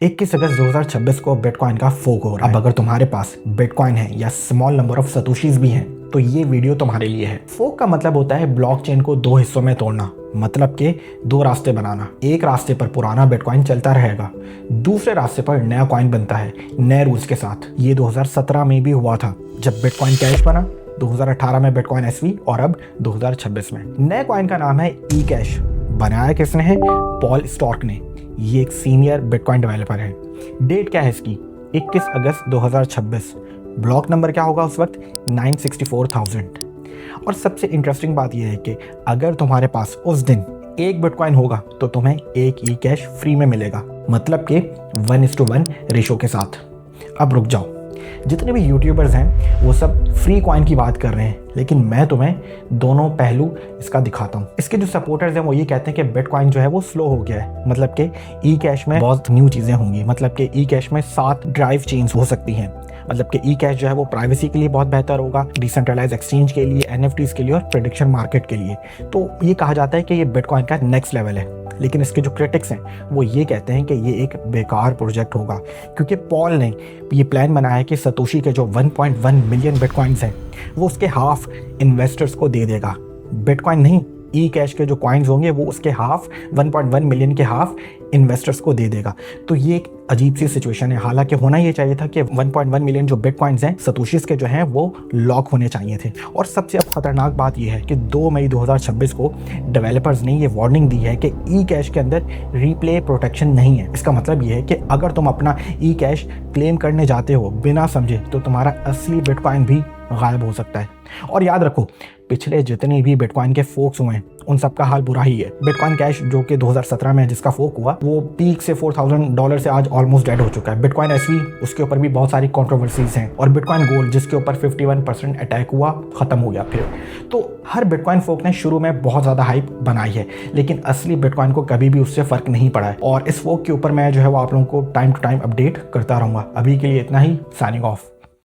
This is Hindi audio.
21 अगस्त 2026 को बिटकॉइन का फोक हो रहा है। अब अगर तुम्हारे पास बिटकॉइन है या स्मॉल नंबर ऑफ सतोशीज भी हैं तो ये वीडियो तुम्हारे लिए है। फोक का मतलब होता है ब्लॉकचेन को दो हिस्सों में तोड़ना, मतलब कि दो रास्ते बनाना। एक रास्ते पर पुराना बिटकॉइन चलता रहेगा, दूसरे रास्ते पर नया कॉइन बनता है नए रूल्स के साथ। ये 2017 में भी हुआ था जब बिटकॉइन कैश बना, 2018 में बिटकॉइन एसवी और अब 2026 में। नए कॉइन का नाम है ई कैश। बनाया किसने है? पॉल स्टॉर्क ने। ये एक सीनियर बिटकॉइन डेवलपर है। डेट क्या है इसकी? 21 अगस्त 2026। ब्लॉक नंबर क्या होगा उस वक्त? 964,000। और सबसे इंटरेस्टिंग बात यह है कि अगर तुम्हारे पास उस दिन एक बिटकॉइन होगा तो तुम्हें एक ई कैश फ्री में मिलेगा, मतलब कि 1:1 रेशो के साथ। अब रुक जाओ, जितने भी यूट्यूबर्स हैं वो सब फ्री कॉइन की बात कर रहे हैं, लेकिन मैं तुम्हें दोनों पहलू इसका दिखाता हूँ। इसके जो सपोर्टर्स हैं वो ये कहते हैं कि बिटकॉइन जो है वो स्लो हो गया है, मतलब कि ई कैश में बहुत न्यू चीज़ें होंगी, मतलब कि ई कैश में 7 ड्राइव चेन्स हो सकती हैं, मतलब कि ई कैश जो है वो प्राइवेसी के लिए बहुत बेहतर होगा, डिसेंट्रलाइज एक्सचेंज के लिए, एनएफटीज के लिए और प्रेडिक्शन मार्केट के लिए। तो ये कहा जाता है कि ये बिटकॉइन का नेक्स्ट लेवल है। लेकिन इसके जो क्रिटिक्स हैं वो ये कहते हैं कि ये एक बेकार प्रोजेक्ट होगा, क्योंकि पॉल ने ये प्लान बनाया है कि सतोशी के जो 1.1 मिलियन बिटकॉइंस हैं वो उसके हाफ इन्वेस्टर्स को दे देगा। बिटकॉइन नहीं, ई कैश के जो कॉइन्स होंगे वो उसके हाफ 1.1 मिलियन के हाफ इन्वेस्टर्स को दे देगा। तो ये एक अजीब सी सिचुएशन है। हालांकि होना ये चाहिए था कि 1.1 मिलियन जो बिटकॉइंस हैं सतोशीज के जो हैं वो लॉक होने चाहिए थे। और सबसे अब खतरनाक बात यह है कि 2 मई 2026 को डेवलपर्स ने ये वार्निंग दी है कि ई कैश के अंदर रीप्ले प्रोटेक्शन नहीं है। इसका मतलब ये है कि अगर तुम अपना ई कैश क्लेम करने जाते हो बिना समझे तो तुम्हारा असली बिटकॉइन भी गायब हो सकता है। और याद रखो, पिछले जितने भी बिटकॉइन के फोक्स हुए हैं उन सब का हाल बुरा ही है। बिटकॉइन कैश जो कि 2017 में जिसका फोक हुआ वो पीक से $4,000 से आज ऑलमोस्ट डेड हो चुका है। बिटकॉइन एसवी उसके ऊपर भी बहुत सारी कंट्रोवर्सीज हैं, और बिटकॉइन गोल्ड जिसके ऊपर 51% अटैक हुआ, खत्म हो गया फिर। तो हर बिटकॉइन फोक ने शुरू में बहुत ज़्यादा हाइप बनाई है, लेकिन असली बिटकॉइन को कभी भी उससे फ़र्क नहीं पड़ा है। और इस फोक के ऊपर मैं जो है वो आप लोगों को टाइम टू टाइम अपडेट करता रहूँगा। अभी के लिए इतना ही, साइनिंग ऑफ।